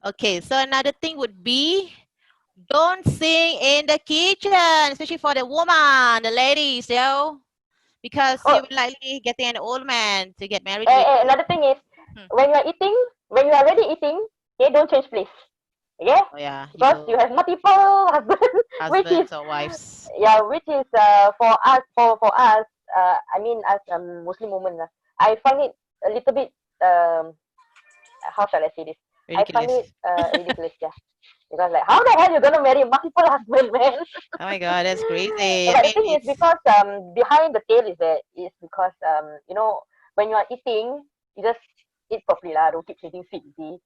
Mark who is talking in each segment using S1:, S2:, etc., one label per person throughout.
S1: Okay, so another thing would be don't sing in the kitchen, especially for the woman, the ladies, because
S2: Oh,
S1: you will likely getting an old man to get married with.
S2: another thing is
S1: Hmm.
S2: when you are eating, when you are already eating, okay, don't change place. Okay,
S1: Oh yeah, you
S2: because you
S1: go
S2: have multiple husbands, which is
S1: husbands or wives.
S2: yeah, which is for us I mean as Muslim women, I find it a little bit how shall I say this? I find
S1: Ridiculous.
S2: it ridiculous, yeah. Because like, how the hell you gonna marry multiple husband, man?
S1: Oh my god, that's crazy. I
S2: But the
S1: mean,
S2: thing is,
S1: it's
S2: because behind the tail is that is because you know, when you are eating, you just eat properly lah. Don't keep changing seat, you see.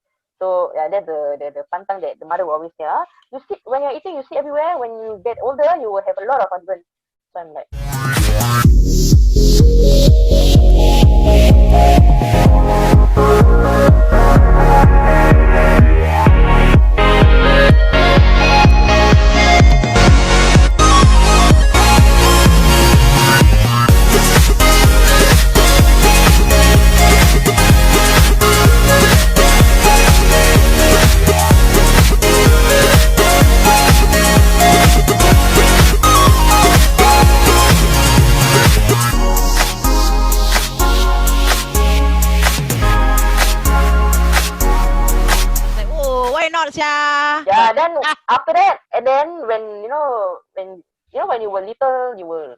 S2: So yeah, that's the pantang that the mother will always say. Ah, you sit when you're eating, you sit everywhere. When you get older, you will have a lot of husbands. So I'm like,
S1: like, oh, why not, yeah?
S2: yeah.
S1: But
S2: Then after that, and then when when you were little, you will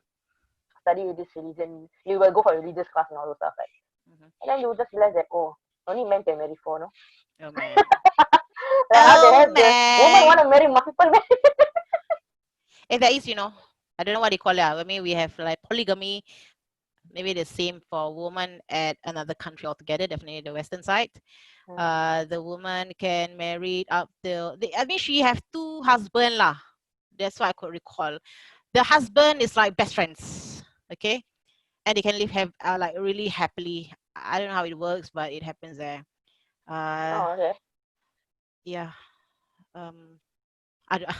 S2: study this religion. You will go for religious class and all those stuff, right?
S1: mhm.
S2: And then you just realize that only men can marry four, no?
S1: Oh man,
S2: Like how the
S1: oh
S2: hell the woman want
S1: man.
S2: to marry multiple men?
S1: If there is, I don't know what they call it. I mean, we have like polygamy, maybe the same for woman at another country altogether, definitely the western side. The woman can marry up till I mean she have two husband lah. That's what I could recall. The husband is like best friends, okay, and they can live have like really happily. I don't know how it works, but it happens there. Uh,
S2: Oh, okay.
S1: yeah. Um, I don't,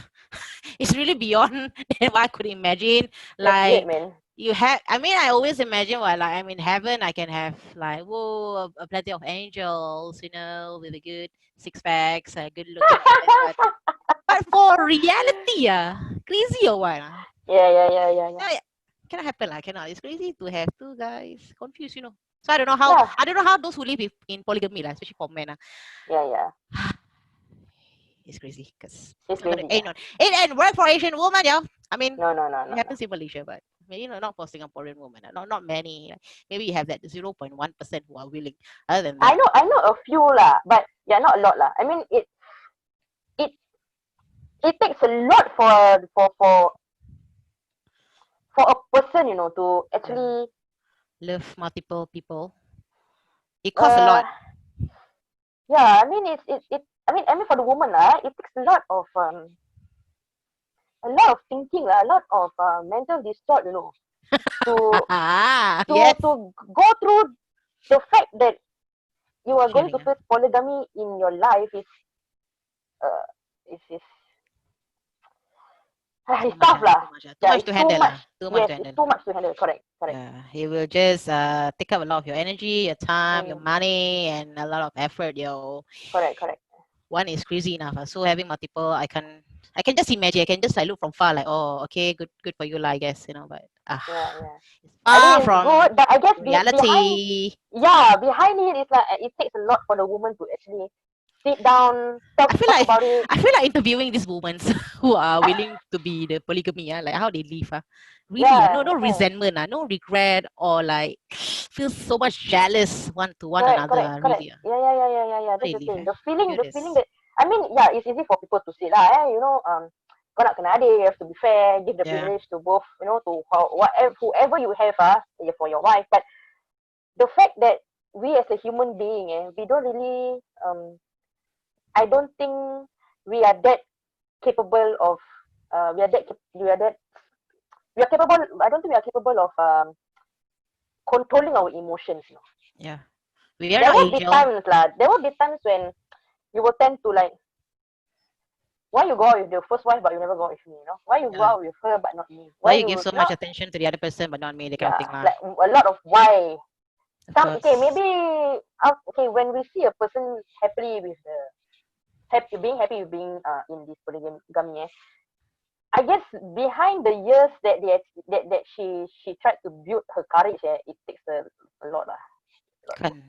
S1: it's really beyond than what I could imagine.
S2: That's weird,
S1: Like
S2: man.
S1: you have, I mean, I always imagine while like I'm in heaven, I can have like whoa, a plenty of angels, with a good six packs, good looking, all that. But for reality, crazy or what?
S2: Yeah, yeah, yeah, yeah, yeah.
S1: Yeah, yeah, cannot happen, cannot. It's crazy to have two guys confused. So I don't know how.
S2: Yeah,
S1: I don't know how those who live in polygamy, especially for men,
S2: yeah, yeah.
S1: it's crazy because
S2: She's
S1: it's not gonna
S2: crazy,
S1: ain't
S2: yeah.
S1: not it ain't work for Asian woman, yeah. I mean,
S2: No, no, no,
S1: it
S2: no, no.
S1: happens in Malaysia, but maybe not for Singaporean women. Not many. Maybe you have that 0.1% who are willing. Other than that,
S2: I know a few lah, but yeah, not a lot lah. I mean, it it takes a lot for a person, to
S1: yeah,
S2: actually
S1: love multiple people. It costs a
S2: uh
S1: lot.
S2: yeah. I mean, I mean for the woman lah, it takes a lot of thinking lah, a lot of mental distort, to to
S1: Yes,
S2: to go through the fact that you are going
S1: sharing.
S2: to face polygamy in your life uh is
S1: Too
S2: it's
S1: much,
S2: tough lah.
S1: too much, too
S2: Yeah,
S1: much
S2: it's
S1: to
S2: too
S1: handle,
S2: much.
S1: too much
S2: Yes,
S1: to
S2: it's
S1: handle.
S2: too much to handle. Correct, correct.
S1: Yeah, it will just take up a lot of your energy, your time, your
S2: Mm,
S1: money, and a lot of effort.
S2: correct, correct.
S1: One is crazy enough. So having multiple, I can just imagine. I can just like look from far, like, oh, okay, good for you, lah, I guess, But
S2: Yeah, yeah.
S1: it's
S2: I
S1: far
S2: mean, it's
S1: from
S2: good, but I guess behind,
S1: reality.
S2: yeah, behind it is like it takes a lot for the woman to actually sit down, talk
S1: I feel
S2: talk
S1: like
S2: about it.
S1: I feel like interviewing these women who are willing to be the polygamy, like how they live, really,
S2: Yeah,
S1: no
S2: that's why.
S1: resentment, no regret or like feel so much jealous one to one
S2: Correct,
S1: another,
S2: correct, correct.
S1: really,
S2: Yeah, yeah, yeah, yeah, yeah, yeah.
S1: how
S2: That's
S1: they
S2: the
S1: live,
S2: thing. The feeling
S1: curious.
S2: that I mean, yeah, it's easy for people to say lah. Kau nak kena adil, you have to be fair, give the
S1: Yeah,
S2: privilege to both, to whatever whoever you have, for your wife. But the fact that we as a human being, we don't really, I don't think we are that capable of, we are capable. I don't think we are capable of controlling our emotions.
S1: yeah, we are
S2: There
S1: not
S2: will be
S1: angel.
S2: times lah. There will be times when you will tend to like, why you go out with the first wife but you never go out with me? Why you go
S1: Yeah,
S2: out with her but not me?
S1: why
S2: Why
S1: you
S2: you
S1: give so
S2: know?
S1: much attention to the other person but not me, that kind of
S2: Yeah,
S1: thing, lah.
S2: like a lot of why.
S1: Of
S2: Okay,
S1: course.
S2: maybe okay, when we see a person happily with the being happy with being in this polygamy. I guess behind the years that she tried to build her courage, it takes a lot lah.
S1: Kan.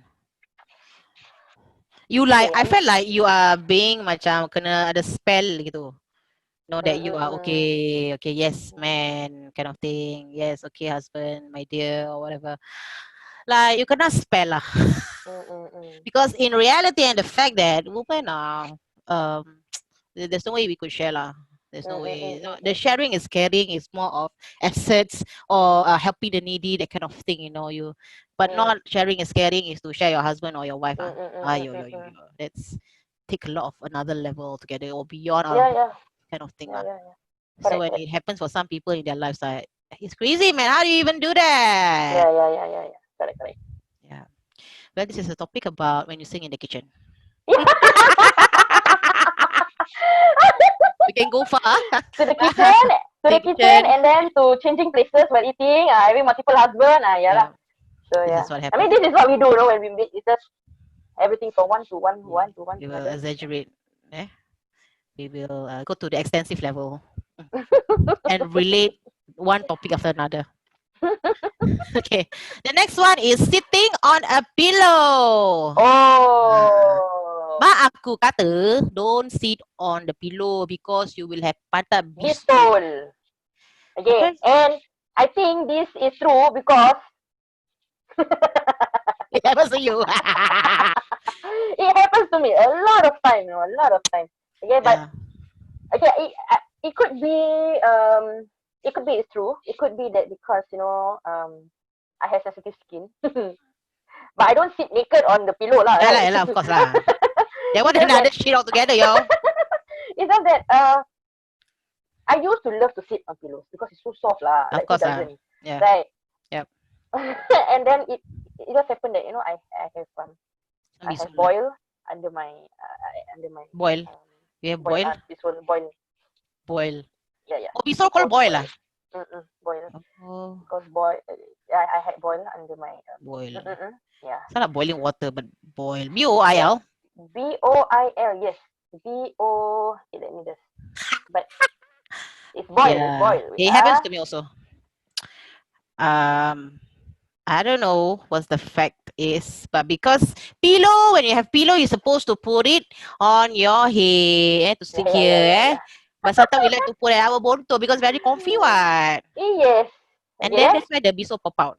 S1: You like,
S2: Okay,
S1: I felt like you are being macam kena ada spell gitu. Know that you are okay, yes, man, kind of thing. Yes, okay, husband, my dear, or whatever. Like, you cannot spell lah. Because in reality and the fact that women are, there's no way we could share lah. There's no way. No, the sharing is caring is more of assets or helping the needy, that kind of thing, but not sharing is caring is to share your husband or your wife. That's take a lot of another level together or beyond our kind of thing. So when it happens for some people in their lives, like, it's crazy, man. How do you even do that?
S2: Yeah. Correct.
S1: Yeah. Well, this is a topic about when you sing in the kitchen. We can go far.
S2: To the kitchen, and then to changing places while eating, having multiple husband,
S1: Yeah.
S2: So
S1: This is what
S2: I mean,
S1: happens.
S2: this is what we do, when we meet. It's just everything from one to one to one
S1: We
S2: to
S1: will
S2: another.
S1: exaggerate. We will go to the extensive level and relate one topic after another. Okay. The next one is sitting on a pillow. Mak aku kata don't sit on the pillow because you will have pantat
S2: bisul. Okay. And I think this is true because
S1: it happens to you.
S2: It happens to me a lot of time, a lot of time. Okay, but okay, it could be it's true. It could be that because I have sensitive skin, but I don't sit naked on the pillow lah.
S1: Yeah, right? Of course lah. That one another shit altogether, yo.
S2: It's just that I used to love to sit on pillows because it's so soft lah.
S1: Of course lah. Yeah.
S2: Right.
S1: Yep.
S2: And then it just happened that I have boil under my
S1: boil. You have boil?
S2: This one boil.
S1: Boil.
S2: Yeah.
S1: Oh, we so called boil lah.
S2: Boil.
S1: Oh.
S2: Because boil. I had boil under my
S1: boil.
S2: Yeah.
S1: It's not boiling water, but boil. B-O-I-L.
S2: B-O-I-L. Yes. B-O. Okay, let me just. But it's boil.
S1: Yeah.
S2: It's boil.
S1: It happens to me also. I don't know what the fact is, but because pillow, when you have pillow, you're supposed to put it on your head to sleep here. But sometimes we like to put it our bonto because very comfy, what?
S2: Yes.
S1: And then that's why the biso pop out.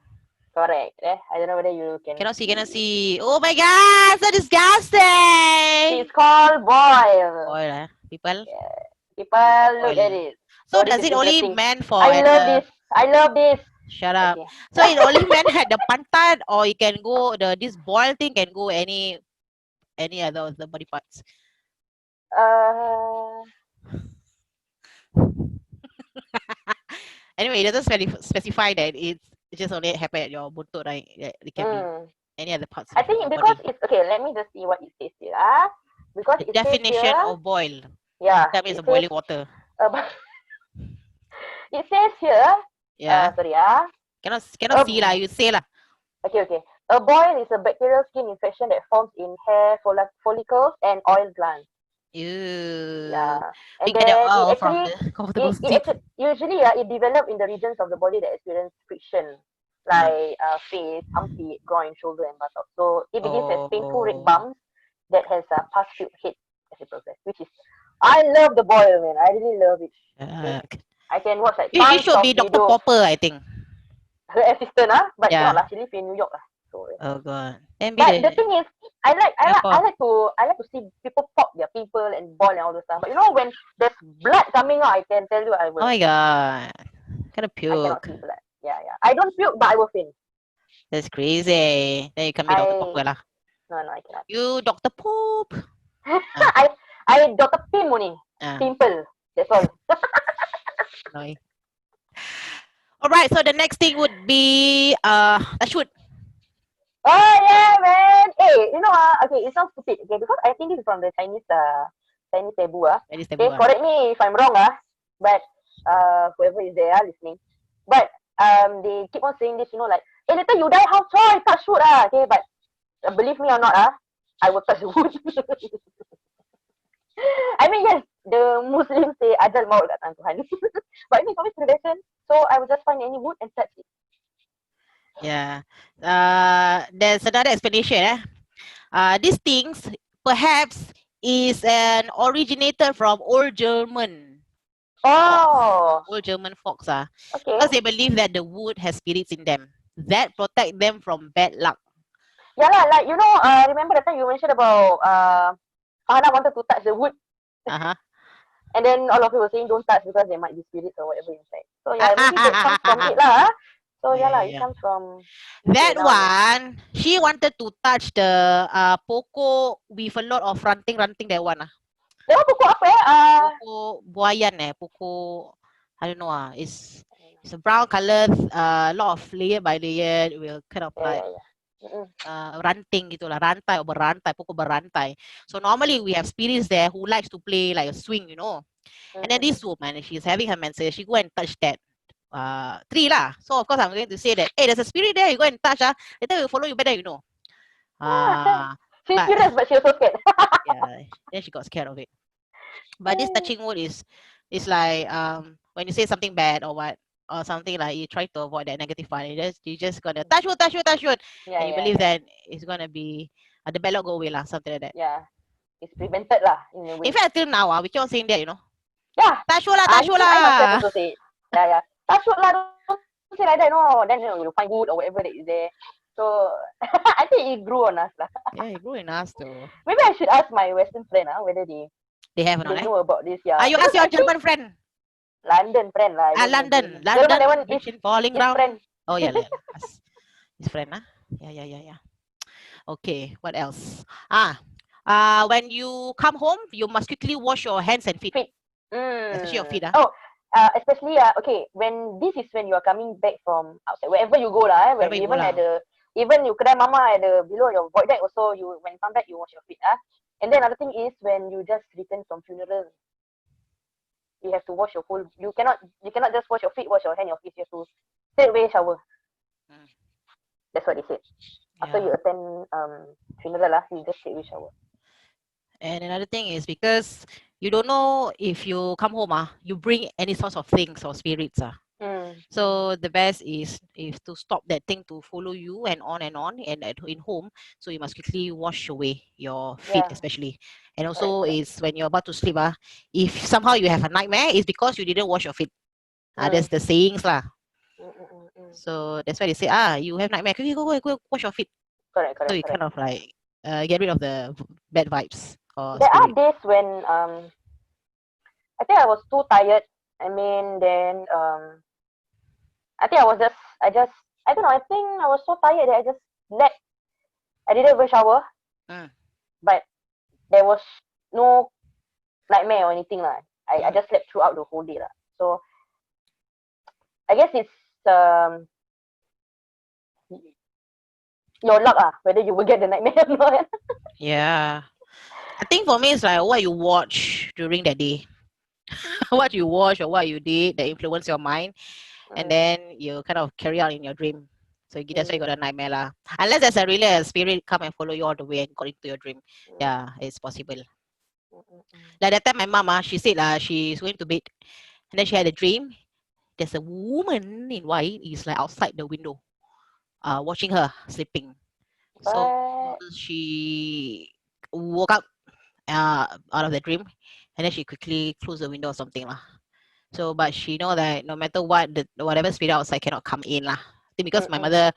S2: Correct. I don't know whether you can.
S1: Cannot see. Oh my God, so disgusting.
S2: It's called boil.
S1: Boil, people.
S2: Yeah. People look at it.
S1: So does it only meant for?
S2: I love this.
S1: Shut up. Okay. So it only meant had the pantat, or you can go this boil thing can go any other of the body parts. Anyway, it doesn't specify that it just only happen at your buntut, right? It can be any other parts.
S2: I think because it's okay. Let me just see what it says here. Because
S1: the definition of boil.
S2: Yeah.
S1: That means boiling water.
S2: It says here.
S1: Yeah.
S2: Sorry.
S1: Cannot see lah. You say lah.
S2: Okay. A boil is a bacterial skin infection that forms in hair follicles and oil glands.
S1: Ew.
S2: Yeah. And
S1: then
S2: usually it develops in the regions of the body that experience friction, like face, armpit, groin, shoulder, and buttock. So it begins as painful red bumps that has a pus-filled head as a process, which is I love the boil, man. I really love it. I can watch like
S1: you should be Dr. Popper, I think.
S2: Her assistant, but not she live in New York. So,
S1: oh God.
S2: But the thing is, I like to see people pop their pimple and boil and all those stuff. But when there's blood coming out, I can tell you I will.
S1: Oh my God. Kind of puke.
S2: I cannot see blood. Yeah. I don't puke, but I will faint.
S1: That's crazy. Then you can be Dr. Popper lah.
S2: No, I cannot.
S1: You Dr. Poop.
S2: I Dr. Pim only. Pimple. That's all.
S1: Annoying. Alright, so the next thing would be a shoot.
S2: Oh yeah, man. Hey, okay, it sounds stupid, okay, because I think this is from the Chinese taboo.
S1: Chinese taboo.
S2: Okay, correct me if I'm wrong, but whoever is there listening. But they keep on saying this, like, hey, later you die, how tall, touch wood, okay, but believe me or not, I will touch wood. mean, yes, the Muslims say ajal maut kat tangan Tuhan. But I mean, it's always tradition. So I will just find any wood and touch it.
S1: Yeah. There's another explanation. These things perhaps is an originator from old German folks.
S2: Oh,
S1: Old German folks
S2: okay.
S1: because they believe that the wood has spirits in them that protect them from bad luck.
S2: Yeah lah, like you know, remember that time you mentioned about Farhana wanted to touch the wood,
S1: Uh-huh.
S2: and then all of you were saying don't touch because there might be spirits or whatever inside. So yeah, maybe that comes from it lah. So yeah
S1: Yeah,
S2: lah,
S1: yeah,
S2: it
S1: yeah.
S2: comes from
S1: That
S2: around.
S1: one, she wanted to touch the pokok with a lot of ranting that one.
S2: Dia pokok apa
S1: Pokok buayan pokok, I don't know it's a brown color, lot of layer by layer, it will kind of like
S2: yeah.
S1: ranting gitulah, rantai or berantai, pokok berantai. So normally we have spirits there who likes to play like a swing, And then this woman, she's having her menses, she go and touch that tree lah. So of course I'm going to say that, hey, there's a spirit there, you go and touch later we'll follow you better,
S2: She's
S1: But
S2: curious, but she also scared.
S1: yeah, then she got scared of it. But this touching wood is like when you say something bad or what or something like you try to avoid that negative one. You just gonna touch wood,
S2: Yeah,
S1: and you believe that it's gonna be the bad luck go away lah, something like that.
S2: Yeah, it's prevented lah in a way.
S1: In fact, until now we keep on saying that,
S2: Yeah,
S1: touch wood lah,
S2: even I myself also say it. Yeah. Touch wood lah, don't say like that, no. Then you'll find wood or whatever that is there. So I think it grew on us lah.
S1: Yeah, it grew in us too.
S2: Maybe I should ask my Western friend whether they
S1: They have or not,
S2: know about this. Yeah.
S1: You ask your German friend.
S2: London friend lah.
S1: London,
S2: German, that one is
S1: falling down.
S2: friend.
S1: Oh yeah, his friend Yeah. Okay, what else? When you come home, you must quickly wash your hands and feet. Especially your feet.
S2: Especially okay, when this is when you are coming back from outside, wherever you go lah. Even you kedai mama at the below your void deck also, you when you come back you wash your feet. And then another thing is when you just return from funeral, you have to wash your whole. You cannot just wash your feet, wash your hand, your feet. You have to straight away shower. That's what they said. After you attend funeral you just straight away shower.
S1: And another thing is because you don't know if you come home you bring any sorts of things or spirits So the best is to stop that thing to follow you and on and in home. So you must quickly wash away your feet, especially. And also is when you're about to sleep if somehow you have a nightmare, it's because you didn't wash your feet. That's the sayings lah. So that's why they say you have nightmare, quickly go wash your feet.
S2: Correct.
S1: So you kind of like get rid of the bad vibes.
S2: There are days when I think I was too tired. I mean, then I think I don't know. I think I was so tired that I didn't even shower. But there was no nightmare or anything lah. I just slept throughout the whole day lah. So I guess it's your luck whether you will get the nightmare or not.
S1: Yeah. I think for me it's like what you watch during that day. What you watch or what you did that influence your mind, and then you kind of carry out in your dream. So that's why you got a nightmare lah. Unless there's a spirit come and follow you all the way and go into your dream. Yeah, it's possible. Like that time my mom she said she's going to bed, and then she had a dream. There's a woman in white is like outside the window, watching her sleeping. So she woke up out of the dream, and then she quickly closed the window or something lah. So but she know that no matter what, whatever spirit outside cannot come in lah. I think because my mother,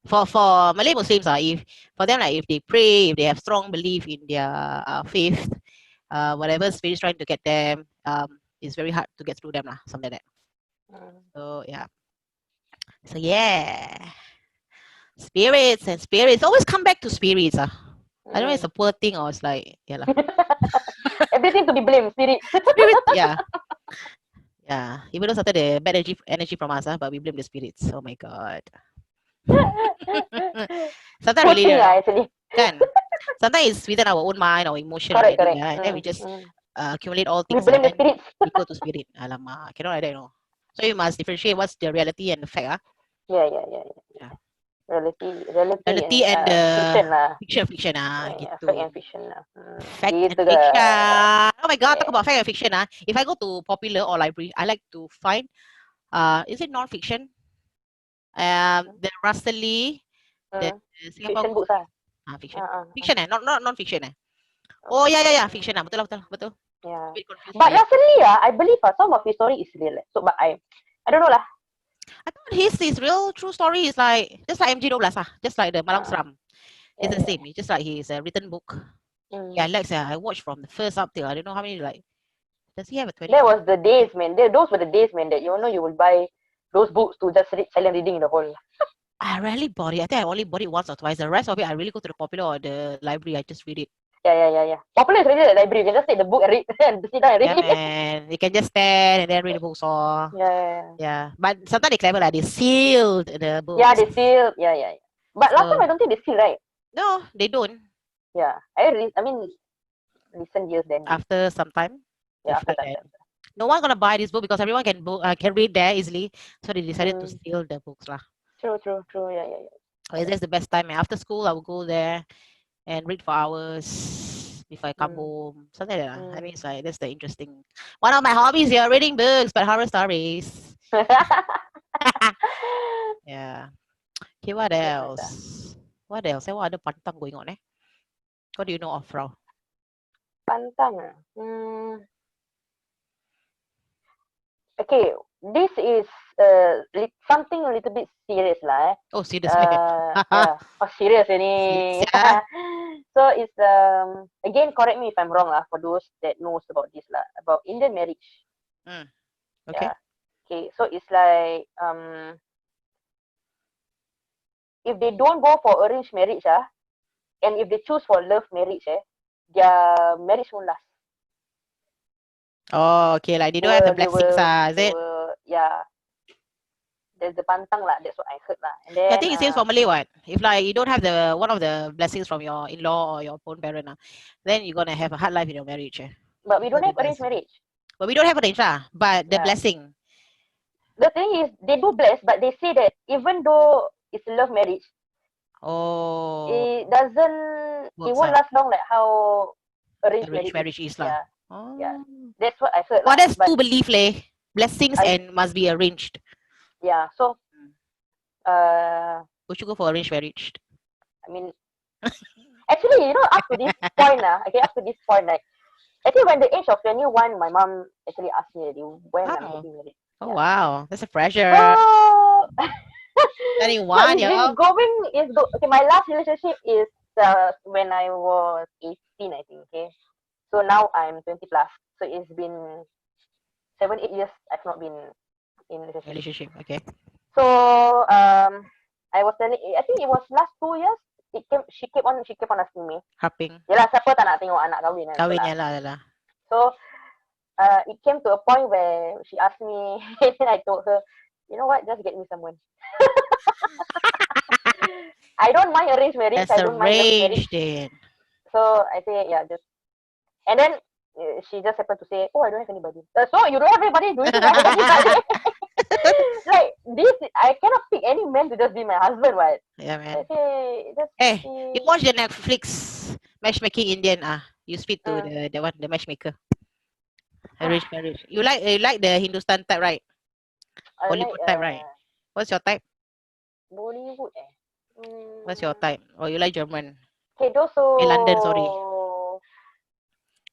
S1: for Malay Muslims if for them if they pray, if they have strong belief in their faith, whatever spirit is trying to get them, it's very hard to get through them lah, something like that. So yeah, spirits always come back to spirits I don't know it's a poor thing or it's like
S2: everything to be blamed, spirit.
S1: Yeah, even though started the bad energy from us but we blame the spirits. Oh my god. Sometimes
S2: Poor
S1: really
S2: thing actually.
S1: sometimes it's within our own mind or emotion
S2: Correct.
S1: and then we just accumulate all things
S2: we blame the spirits.
S1: we go to spirit. Alamak, cannot like that So you must differentiate what's the reality and the fact
S2: Yeah. Reality and
S1: the
S2: fiction lah.
S1: Fiction
S2: Fact
S1: gitu.
S2: and fiction lah.
S1: Fact and fiction. Oh my God, talk
S2: Yeah.
S1: about fact and fiction. If I go to popular or library, I like to find is it non-fiction? The Russell Lee, the Singapore
S2: Fiction
S1: Ghost
S2: books ah.
S1: fiction.
S2: Uh.
S1: Fiction not non-fiction Oh
S2: Okay.
S1: yeah, fiction betul betul betul. A
S2: Yeah.
S1: bit confused,
S2: But
S1: but yeah.
S2: recently, I believe some of his story is real. So, but I don't know lah.
S1: I thought his real true story is like just like MJ12 just like the Malam
S2: Uh,
S1: Seram. It's
S2: yeah,
S1: the
S2: yeah.
S1: same. It's just like his written book. Yeah,
S2: Mm.
S1: Lex, I watched from the first up till I don't know how many like. Does he have a
S2: That
S1: 25?
S2: was the days, man. Those were the days, man. That you will buy those books to just read silent reading in the hall.
S1: I rarely bought it. I think I only bought it once or twice. The rest of it, I really go to the popular or the library. I just read it.
S2: Yeah. Popular is really the library. You can just take the book and read and sit down and
S1: Yeah,
S2: read.
S1: man. You can just stand and then read the books. Or
S2: Yeah.
S1: yeah, but sometimes they clever like they sealed the
S2: Yeah,
S1: books.
S2: they still. Yeah. But last time I
S1: So
S2: don't think they still right.
S1: no, they don't.
S2: Yeah. I mean, recent years then.
S1: After some time, they
S2: Yeah, after
S1: find
S2: some
S1: that
S2: time.
S1: no one gonna buy this book because everyone can read there easily. So they decided to
S2: Mm.
S1: steal the books lah.
S2: True. Yeah.
S1: So it's just the best time. After school, I will go there and read for hours before I come
S2: Mm.
S1: home. Something like that. I mean,
S2: Mm.
S1: it's like that's the interesting. One of my hobbies here, reading books, but horror stories. Yeah. Okay, what
S2: That's nice.
S1: else? What else? What other pantang going on? What do you know of, Rao?
S2: Pantang. Okay, this is something a little bit serious lah.
S1: Oh, serious man.
S2: Yeah. Oh, serious
S1: Serious,
S2: ini.
S1: yeah.
S2: So it's again, correct me if I'm wrong lah, for those that knows about this lah, about Indian marriage.
S1: Mm, okay.
S2: Yeah. Okay, so it's like if they don't go for arranged marriage and if they choose for love marriage their marriage won't last.
S1: Oh, okay. Like they
S2: They
S1: don't have the
S2: will they
S1: blessings,
S2: will
S1: is
S2: they
S1: it?
S2: will yeah. There's the pantang lah. That's what I heard lah. And
S1: Yeah, I
S2: then
S1: think it seems formally what? If like you don't have the one of the blessings from your in-law or your own parent, then you're gonna have a hard life in your marriage.
S2: but we
S1: Because
S2: don't
S1: the
S2: have arranged
S1: blessing.
S2: marriage.
S1: But we don't have arranged but the
S2: Yeah.
S1: blessing.
S2: The thing is, they do bless, but they say that even though it's a love marriage,
S1: Oh,
S2: it
S1: works
S2: won't last long like how arranged
S1: arranged
S2: marriage
S1: marriage
S2: is.
S1: is lah.
S2: Yeah.
S1: Oh.
S2: That's what I heard
S1: Well,
S2: lah.
S1: that's
S2: But
S1: too belief leh. Blessings
S2: I
S1: and must be arranged.
S2: yeah, so
S1: Would you go for arranged marriage?
S2: I mean, actually, up to this point up to this point, like actually when the age of 21, my mom actually asked me already when I'm
S1: Oh.
S2: getting married.
S1: Oh
S2: Yeah.
S1: wow, that's a pressure.
S2: So so
S1: 21,
S2: it's been going. Okay. My last relationship is when I was 18, I think. Okay, so now I'm 20 plus. So it's been 7-8 years I've not been in relationship.
S1: Relationship, okay.
S2: So I was telling. I think it was last 2 years. She kept on asking me.
S1: Harping.
S2: Yalah, siapa tak nak tengok anak kahwin kan?
S1: Kahwin ya lah.
S2: So it came to a point where she asked me, and I told her, you know what, just get me someone. I don't mind arranged marriage.
S1: That's
S2: I don't mind love marriage.
S1: arranged then.
S2: So I say, yeah, just. And then she just happened to say, oh, I don't have anybody. So you don't have anybody? Do you think I have anybody? Like this, I cannot pick any man to just be my husband, right?
S1: Yeah, man.
S2: Okay,
S1: Hey, you watch the Netflix Matchmaking Indian you speak to the matchmaker. Arranged marriage. You like the Hindustan type, right? Bollywood type, right? What's your type?
S2: Bollywood
S1: What's your type? Or you like German?
S2: Okay, those who
S1: In London, sorry.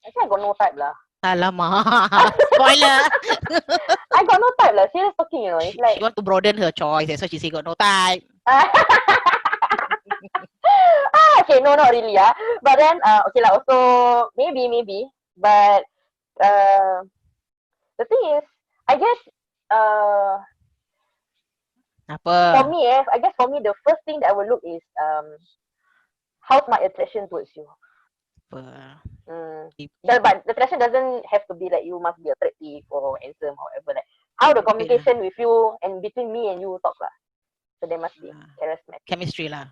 S2: Actually, I got no type lah.
S1: Alamak. Spoiler.
S2: I got no type lah. Serious talking, It's like
S1: she want to broaden her choice. That's why she say got no type.
S2: Okay, no, not really, But then, okay lah. Also, maybe. But the thing is, I guess,
S1: Apa?
S2: for me, the first thing that I will look is how's my attraction towards you.
S1: Apa?
S2: But the attraction doesn't have to be like you must be attractive or handsome or whatever. Like how the communication with you and between me and you talk lah. So there must be charismatic.
S1: Chemistry lah.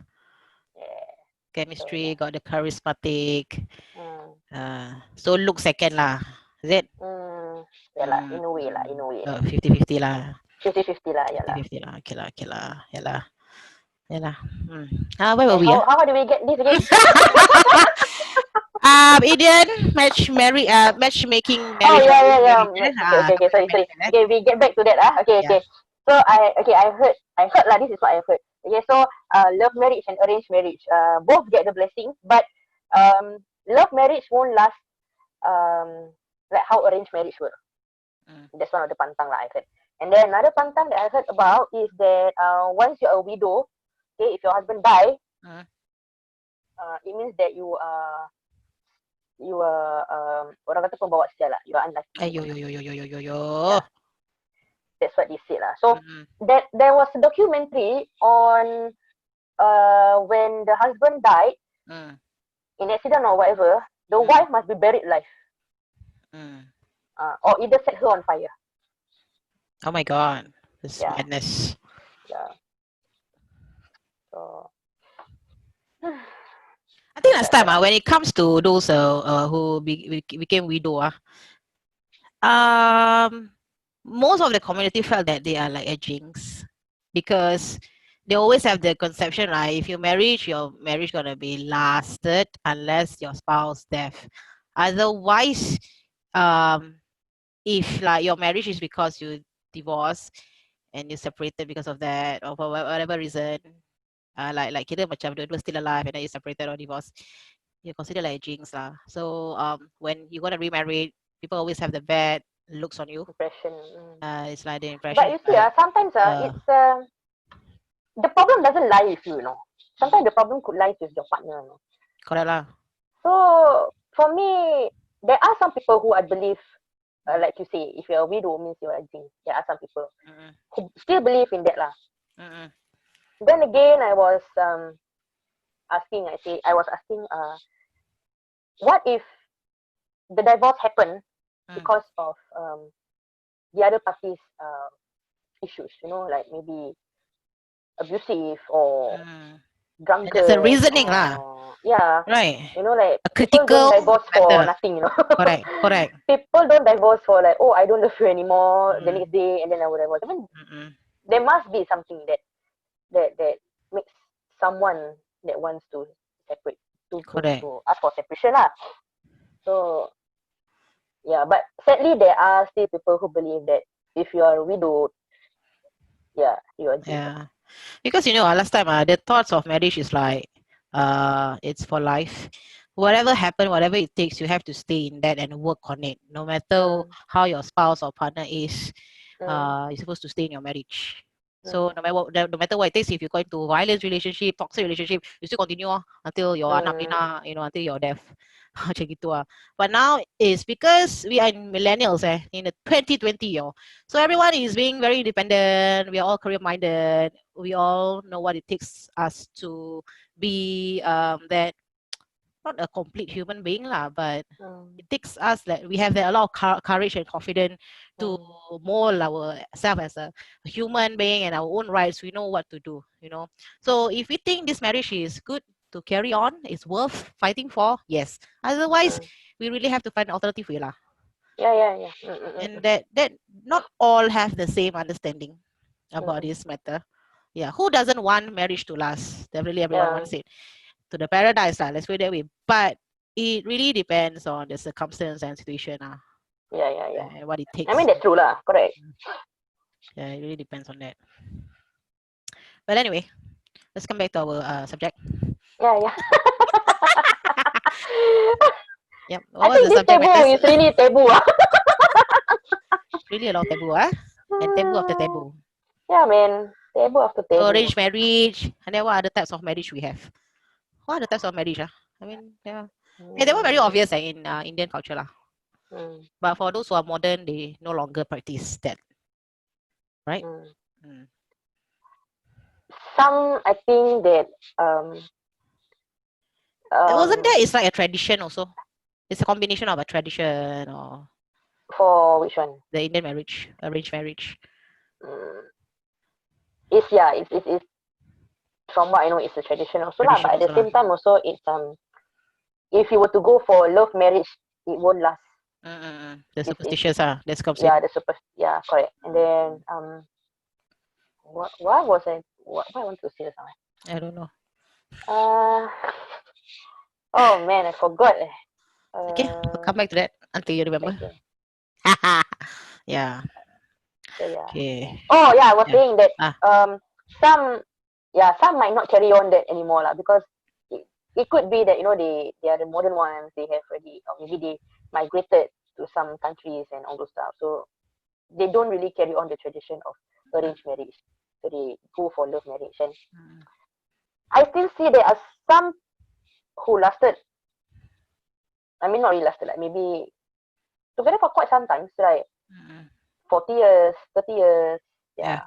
S2: Yeah.
S1: Chemistry, so, got the charismatic.
S2: Mm.
S1: So look second lah. Is it?
S2: Yeah lah, in a way lah.
S1: 50-50 lah.
S2: 50-50 lah, yeah lah.
S1: 50-50 lah. Okay lah. Yeah lah. Where were we?
S2: How do we get this again?
S1: Indian matchmaking
S2: Oh
S1: marriage,
S2: yeah, yeah,
S1: arranged
S2: yeah.
S1: marriage.
S2: Okay, okay, okay. Sorry, sorry.
S1: Marriage,
S2: Okay, we get back to that. Okay,
S1: yeah.
S2: okay. So I heard lah. This is what I heard. Okay, so love marriage and arranged marriage, both get the blessing, but love marriage won't last like how arranged marriage will.
S1: Mm,
S2: That's one of the pantang lah I heard. And then another pantang that I heard about is that once you're a widow, okay, if your husband die,
S1: mm.
S2: it means that you are orang kata pembawa sial lah. You are unlucky.
S1: Ayo, yo, yo, yo, yo, yo, yo, yo.
S2: Yeah, that's what they said lah. So
S1: Mm,
S2: that there was a documentary on when the husband died
S1: mm,
S2: in accident or whatever, the
S1: mm,
S2: wife must be buried alive,
S1: mm.
S2: or either set her on fire.
S1: Oh my God, this
S2: Yeah,
S1: madness.
S2: yeah. So
S1: I think last time, when it comes to those who became widow, most of the community felt that they are like a jinx because they always have the conception, right? If you marry, your marriage gonna be lasted unless your spouse death. Otherwise, um, if like your marriage is because you divorced and you separated because of that or for whatever reason, like kita macam dua-dua still alive and then you separated or divorced, you consider like a jinx lah. So when you gonna remarry, people always have the bad looks on you.
S2: impression.
S1: It's like the
S2: But
S1: impression
S2: you
S1: is
S2: see,
S1: like
S2: sometimes it's the problem doesn't lie with you, you know. Sometimes the problem could lie with your partner, you know.
S1: correct lah.
S2: So for me, there are some people who I believe, like you say, if you're a widow means you're a jinx. There are some people
S1: Mm-mm,
S2: who still believe in that lah.
S1: mm-mm,
S2: Then again, I was asking, what if the divorce happened
S1: mm,
S2: because of the other party's issues, you know, like maybe abusive or
S1: mm. And there's a
S2: drunken
S1: reasoning lah,
S2: or yeah,
S1: right?
S2: you know, like
S1: A
S2: people don't
S1: critical
S2: divorce for
S1: matter.
S2: nothing, you know.
S1: Correct, correct.
S2: People don't divorce for like, oh, I don't love you anymore the
S1: Mm,
S2: next day and then I will divorce. I mean,
S1: mm-mm.
S2: there must be something that makes someone that wants to separate
S1: Correct.
S2: to ask for separation lah. So yeah, but sadly there are still people who believe that if you are widowed, yeah, you are jinx.
S1: Yeah. Because last time the thoughts of marriage is like it's for life. Whatever happen, whatever it takes, you have to stay in that and work on it. No matter
S2: Mm,
S1: how your spouse or partner is,
S2: mm,
S1: you're supposed to stay in your marriage. So
S2: mm,
S1: no matter what it takes, if you go into violent relationship, toxic relationship, you still continue until your anak
S2: mm,
S1: pinak, until your death. Macam gitu ah. But now it's because we are in millennials in the 2020 so everyone is being very independent. We are all career minded. We all know what it takes us to be that not a complete human being lah, but
S2: mm,
S1: it takes us that we have a lot of courage and confidence to
S2: mm,
S1: mold ourselves as a human being and our own rights. We know what to do. So if we think this marriage is good to carry on, it's worth fighting for, yes. Otherwise,
S2: mm.
S1: we really have to find an alternative way lah.
S2: Yeah, yeah, yeah. Mm, mm,
S1: And
S2: mm,
S1: that not all have the same understanding about
S2: mm.
S1: this matter. Yeah, who doesn't want marriage to last? Definitely everyone
S2: Yeah,
S1: wants it to the paradise lah. Let's put it that way. But it really depends on the circumstance and situation
S2: yeah, yeah, yeah.
S1: and what it
S2: I mean
S1: takes.
S2: that's true lah, correct.
S1: Yeah, it really depends on that. But anyway, let's come back to our subject.
S2: Yeah, yeah.
S1: Yep.
S2: I
S1: What was
S2: think
S1: the
S2: this
S1: subject
S2: taboo
S1: matters?
S2: is really taboo.
S1: Really a lot of taboo, and taboo after taboo.
S2: Yeah, man. Taboo after
S1: So
S2: taboo.
S1: arranged marriage, and then what other types of marriage we have? What are the types of marriage? I mean, yeah. Yeah, they were very obvious in Indian culture lah.
S2: Mm,
S1: But for those who are modern, they no longer practice that, right?
S2: mm.
S1: Mm.
S2: Some, I think that
S1: Wasn't
S2: um
S1: that it's like a tradition also? It's a combination of a tradition or
S2: for which one?
S1: the Indian marriage, arranged marriage.
S2: Mm, it's yeah, it's from what I know, it's a tradition also lah.
S1: Tradition
S2: But at the
S1: also lah.
S2: same time, also it's if you were to go for love marriage, it won't last.
S1: The
S2: It's
S1: superstitions that comes
S2: yeah,
S1: in.
S2: the super yeah, correct. And then what was what I want to say something.
S1: I don't know.
S2: Uh oh man, I forgot.
S1: Okay, we'll come back to that until you remember.
S2: Okay.
S1: Yeah.
S2: So yeah.
S1: Okay.
S2: Oh yeah, I was
S1: Yeah.
S2: saying that
S1: Ah.
S2: some might not carry on that anymore lah, because it could be that they are the modern ones, they have already, or maybe they migrated to some countries and all those stuff, so they don't really carry on the tradition of arranged marriage, so they go for love marriage. And I still see there are some who lasted, I mean not really lasted, like maybe together for quite some time, like 40 years, 30 years. Yeah.